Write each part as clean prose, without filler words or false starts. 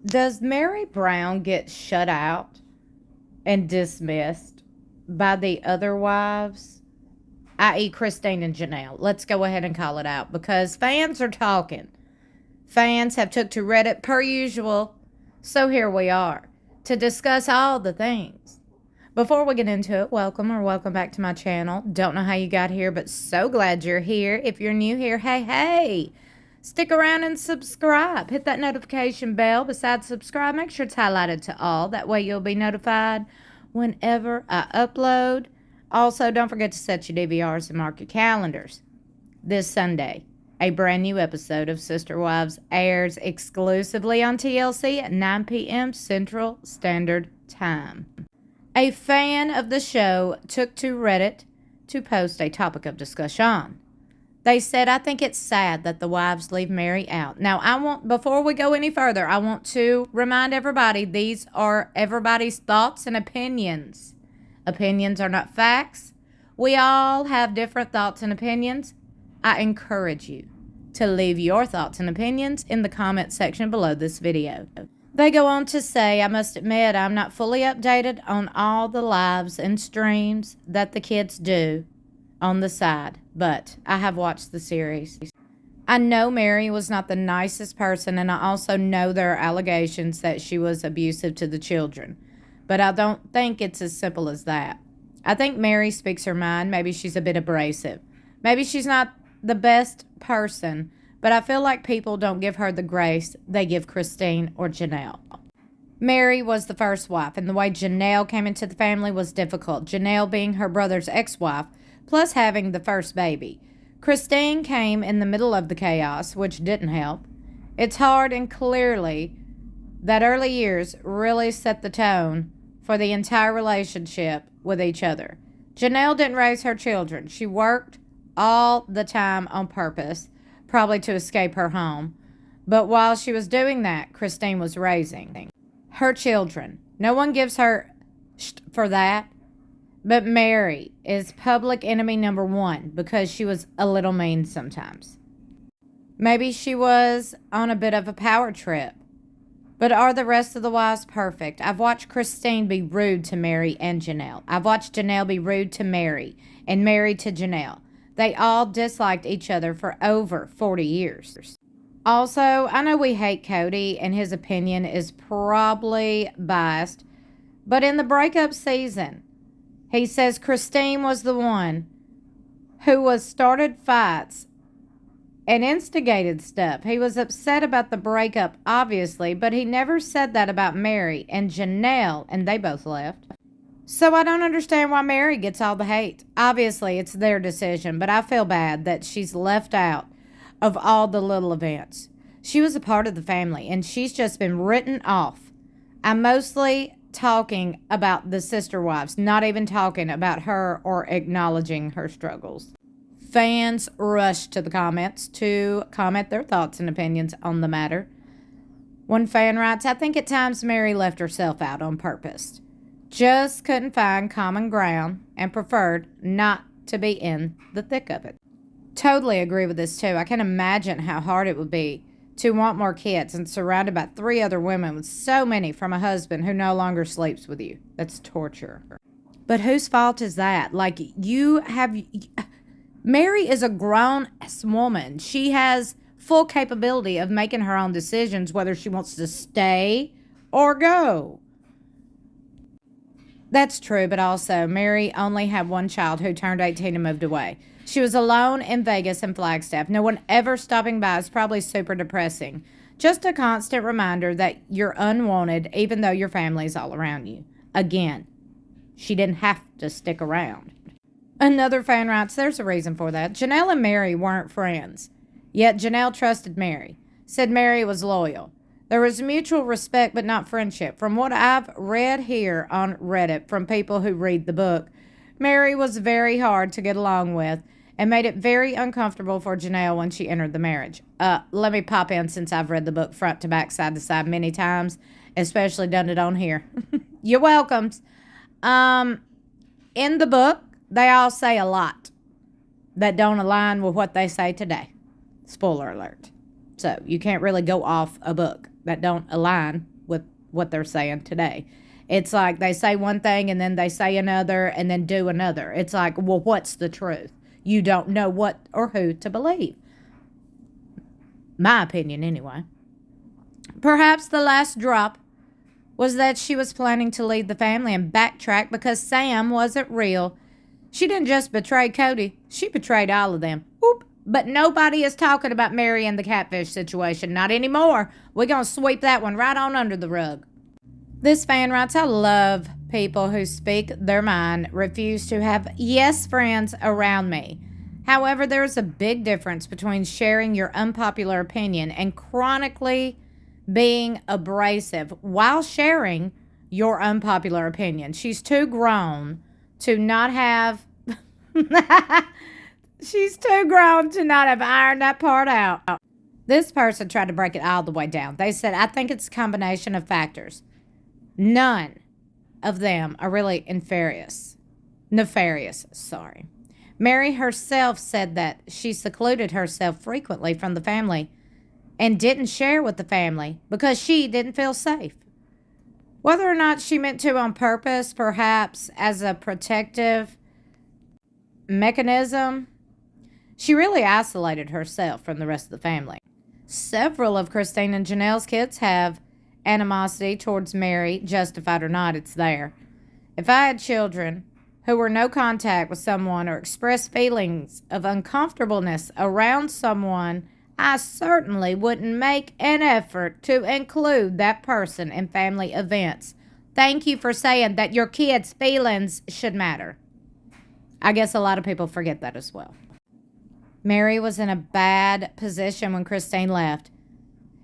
Does Mary Brown get shut out and dismissed by the other wives, i.e. Christine and Janelle? Let's go ahead and call it out because fans are talking. Fans have took to Reddit per usual. So here we are to discuss all the things. Before we get into it, welcome back to my channel. Don't know how you got here, but so glad you're here. If you're new here, hey, stick around and subscribe. Hit that notification bell. Besides subscribe, make sure it's highlighted to all. That way you'll be notified whenever I upload. Also, don't forget to set your DVRs and mark your calendars. This Sunday, a brand new episode of Sister Wives airs exclusively on TLC at 9 p.m. Central Standard Time. A fan of the show took to Reddit to post a topic of discussion. They said, I think it's sad that the wives leave Mary out. Now, before we go any further, I want to remind everybody, these are everybody's thoughts and opinions. Opinions are not facts. We all have different thoughts and opinions. I encourage you to leave your thoughts and opinions in the comment section below this video. They go on to say, I must admit I'm not fully updated on all the lives and streams that the kids do on the side, but I have watched the series. I know Mary was not the nicest person, and I also know there are allegations that she was abusive to the children, but I don't think it's as simple as that. I think Mary speaks her mind. Maybe she's a bit abrasive. Maybe she's not the best person, but I feel like people don't give her the grace they give Christine or Janelle. Mary was the first wife, and the way Janelle came into the family was difficult. Janelle being her brother's ex-wife, plus having the first baby. Christine came in the middle of the chaos, which didn't help. It's hard, and clearly that early years really set the tone for the entire relationship with each other. Janelle didn't raise her children. She worked all the time on purpose, probably to escape her home. But while she was doing that, Christine was raising her children. No one gives her for that. But Mary is public enemy number one because she was a little mean sometimes. Maybe she was on a bit of a power trip. But are the rest of the wives perfect? I've watched Christine be rude to Mary and Janelle. I've watched Janelle be rude to Mary and Mary to Janelle. They all disliked each other for over 40 years. Also, I know we hate Kody, and his opinion is probably biased. But in the breakup season, he says Christine was the one who started fights and instigated stuff. He was upset about the breakup, obviously, but he never said that about Mary and Janelle, and they both left. So I don't understand why Mary gets all the hate. Obviously, it's their decision, but I feel bad that she's left out of all the little events. She was a part of the family, and she's just been written off. I'm mostly talking about the sister wives, not even talking about her or acknowledging her struggles. Fans rushed to the comments to comment their thoughts and opinions on the matter. One fan writes, I think at times Mary left herself out on purpose. Just couldn't find common ground and preferred not to be in the thick of it. Totally agree with this too. I can imagine how hard it would be to want more kids and surrounded by 3 other women with so many from a husband who no longer sleeps with you. That's torture. But whose fault is that? Like, Mary is a grown-ass woman. She has full capability of making her own decisions whether she wants to stay or go. That's true, but also Mary only had one child who turned 18 and moved away. She was alone in Vegas and Flagstaff. No one ever stopping by is probably super depressing. Just a constant reminder that you're unwanted even though your family's all around you. Again, she didn't have to stick around. Another fan writes, there's a reason for that. Janelle and Mary weren't friends. Yet Janelle trusted Mary, said Mary was loyal. There was mutual respect, but not friendship. From what I've read here on Reddit from people who read the book, Mary was very hard to get along with and made it very uncomfortable for Janelle when she entered the marriage. Let me pop in since I've read the book front to back, side to side many times, especially done it on here. You're welcome. In the book, they all say a lot that don't align with what they say today. Spoiler alert. So you can't really go off a book that don't align with what they're saying today. It's like they say one thing and then they say another and then do another. It's like, well, what's the truth? You don't know what or who to believe. My opinion, anyway. Perhaps the last drop was that she was planning to leave the family and backtrack because Sam wasn't real. She didn't just betray Kody. She betrayed all of them. Whoop. But nobody is talking about Meri and the catfish situation. Not anymore. We're going to sweep that one right on under the rug. This fan writes, I love people who speak their mind, refuse to have yes friends around me. However, there is a big difference between sharing your unpopular opinion and chronically being abrasive while sharing your unpopular opinion. She's too grown to not have... She's too grown to not have ironed that part out. This person tried to break it all the way down. They said, I think it's a combination of factors. None of them are really nefarious. Meri herself said that she secluded herself frequently from the family and didn't share with the family because she didn't feel safe. Whether or not she meant to on purpose, perhaps as a protective mechanism, she really isolated herself from the rest of the family. Several of Christine and Janelle's kids have animosity towards Meri, justified or not, it's there. If I had children who were no contact with someone or expressed feelings of uncomfortableness around someone, I certainly wouldn't make an effort to include that person in family events. Thank you for saying that your kids' feelings should matter. I guess a lot of people forget that as well. Meri was in a bad position when Christine left.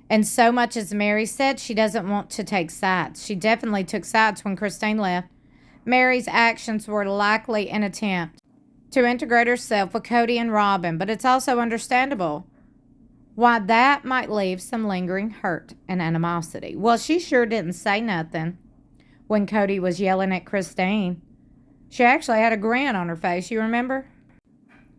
And so much as Meri said she doesn't want to take sides, she definitely took sides when Christine left. Meri's actions were likely an attempt to integrate herself with Kody and Robin, but it's also understandable why that might leave some lingering hurt and animosity. Well, she sure didn't say nothing when Kody was yelling at Christine. She actually had a grin on her face, you remember?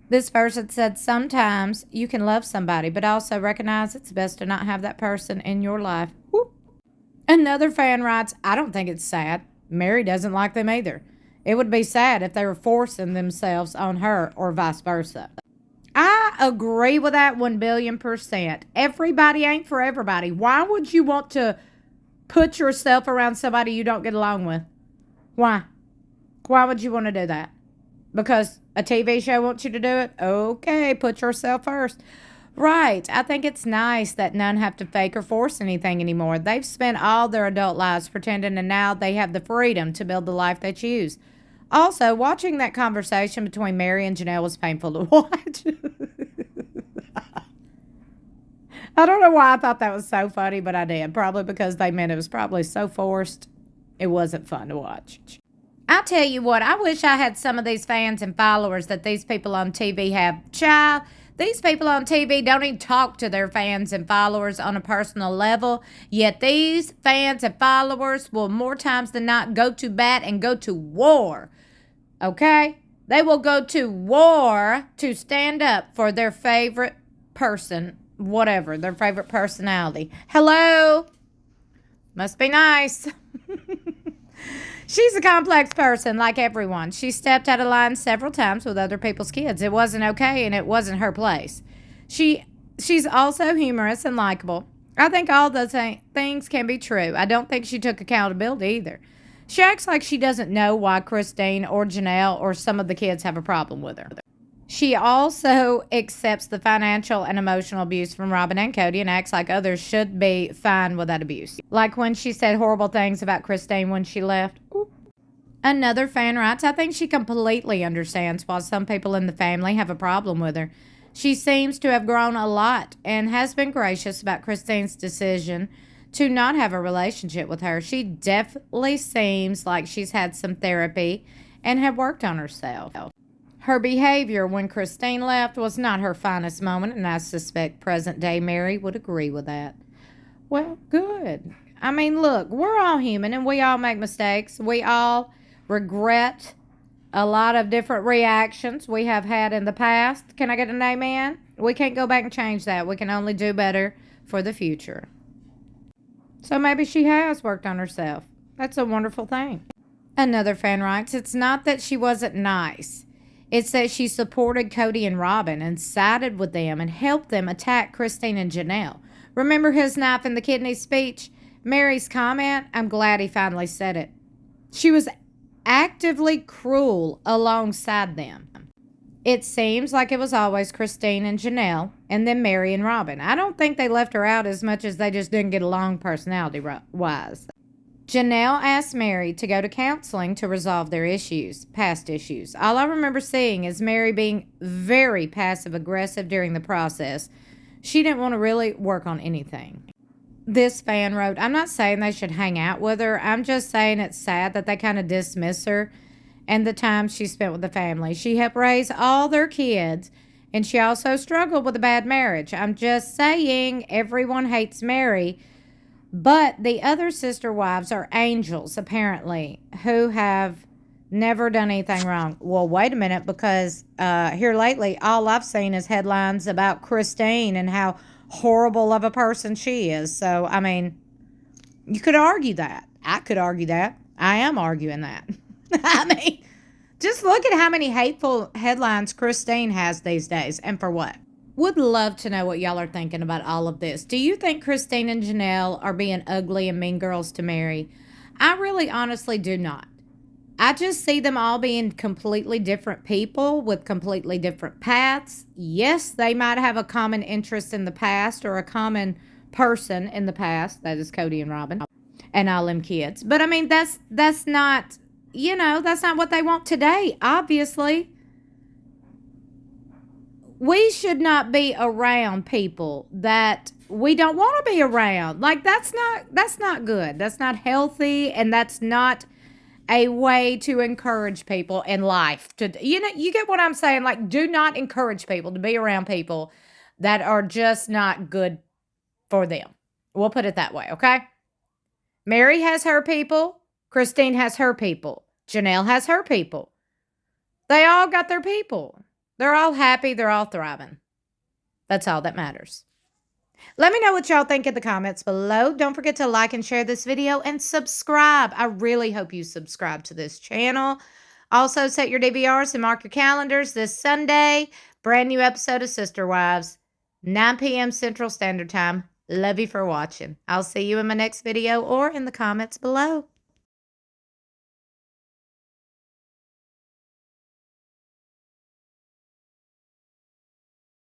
This person said, sometimes you can love somebody, but also recognize it's best to not have that person in your life. Whoop. Another fan writes, I don't think it's sad. Meri doesn't like them either. It would be sad if they were forcing themselves on her or vice versa. I agree with that 1,000,000,000%. Everybody ain't for everybody. Why would you want to put yourself around somebody you don't get along with? Why? Why would you want to do that? Because a TV show wants you to do it? Okay, put yourself first. Right. I think it's nice that none have to fake or force anything anymore. They've spent all their adult lives pretending, and now they have the freedom to build the life they choose. Also, watching that conversation between Meri and Janelle was painful to watch. I don't know why I thought that was so funny, but I did. Probably because they meant it was probably so forced, it wasn't fun to watch. I tell you what, I wish I had some of these fans and followers that these people on TV have. Child, these people on TV don't even talk to their fans and followers on a personal level, yet these fans and followers will more times than not go to bat and go to war. Okay? They will go to war to stand up for their favorite person, whatever, their favorite personality. Hello? Must be nice. She's a complex person, like everyone. She stepped out of line several times with other people's kids. It wasn't okay, and it wasn't her place. She's also humorous and likable. I think all those things can be true. I don't think she took accountability either. She acts like she doesn't know why Christine or Janelle or some of the kids have a problem with her. She also accepts the financial and emotional abuse from Robin and Kody and acts like others should be fine with that abuse. Like when she said horrible things about Christine when she left. Ooh. Another fan writes, I think she completely understands why some people in the family have a problem with her. She seems to have grown a lot and has been gracious about Christine's decision to not have a relationship with her. She definitely seems like she's had some therapy and have worked on herself. Her behavior when Christine left was not her finest moment, and I suspect present-day Meri would agree with that. Well, good. I mean, look, we're all human, and we all make mistakes. We all regret a lot of different reactions we have had in the past. Can I get an amen? We can't go back and change that. We can only do better for the future. So maybe she has worked on herself. That's a wonderful thing. Another fan writes, it's not that she wasn't nice. It's that she supported Kody and Robin and sided with them and helped them attack Christine and Janelle. Remember his knife in the kidney speech? Mary's comment, I'm glad he finally said it. She was actively cruel alongside them. It seems like it was always Christine and Janelle and then Meri and Robin. I don't think they left her out as much as they just didn't get along personality-wise. Janelle asked Meri to go to counseling to resolve their issues, past issues. All I remember seeing is Meri being very passive-aggressive during the process. She didn't want to really work on anything. This fan wrote, I'm not saying they should hang out with her. I'm just saying it's sad that they kind of dismiss her and the time she spent with the family. She helped raise all their kids, and she also struggled with a bad marriage. I'm just saying everyone hates Meri, but the other sister wives are angels, apparently, who have never done anything wrong. Well, wait a minute, because here lately, all I've seen is headlines about Christine and how horrible of a person she is. So, I mean, you could argue that. I could argue that. I am arguing that. I mean, just look at how many hateful headlines Christine has these days, and for what? Would love to know what y'all are thinking about all of this. Do you think Christine and Janelle are being ugly and mean girls to Meri? I really honestly do not. I just see them all being completely different people with completely different paths. Yes, they might have a common interest in the past or a common person in the past. That is Kody and Robin and all them kids. But I mean, that's not, that's not what they want today, obviously. We should not be around people that we don't want to be around. Like, that's not good. That's not healthy, and that's not a way to encourage people in life. You get what I'm saying? Like, do not encourage people to be around people that are just not good for them. We'll put it that way, okay? Meri has her people. Christine has her people. Janelle has her people. They all got their people. They're all happy. They're all thriving. That's all that matters. Let me know what y'all think in the comments below. Don't forget to like and share this video and subscribe. I really hope you subscribe to this channel. Also, set your DVRs and mark your calendars. This Sunday, brand new episode of Sister Wives, 9 p.m. Central Standard Time. Love you for watching. I'll see you in my next video or in the comments below.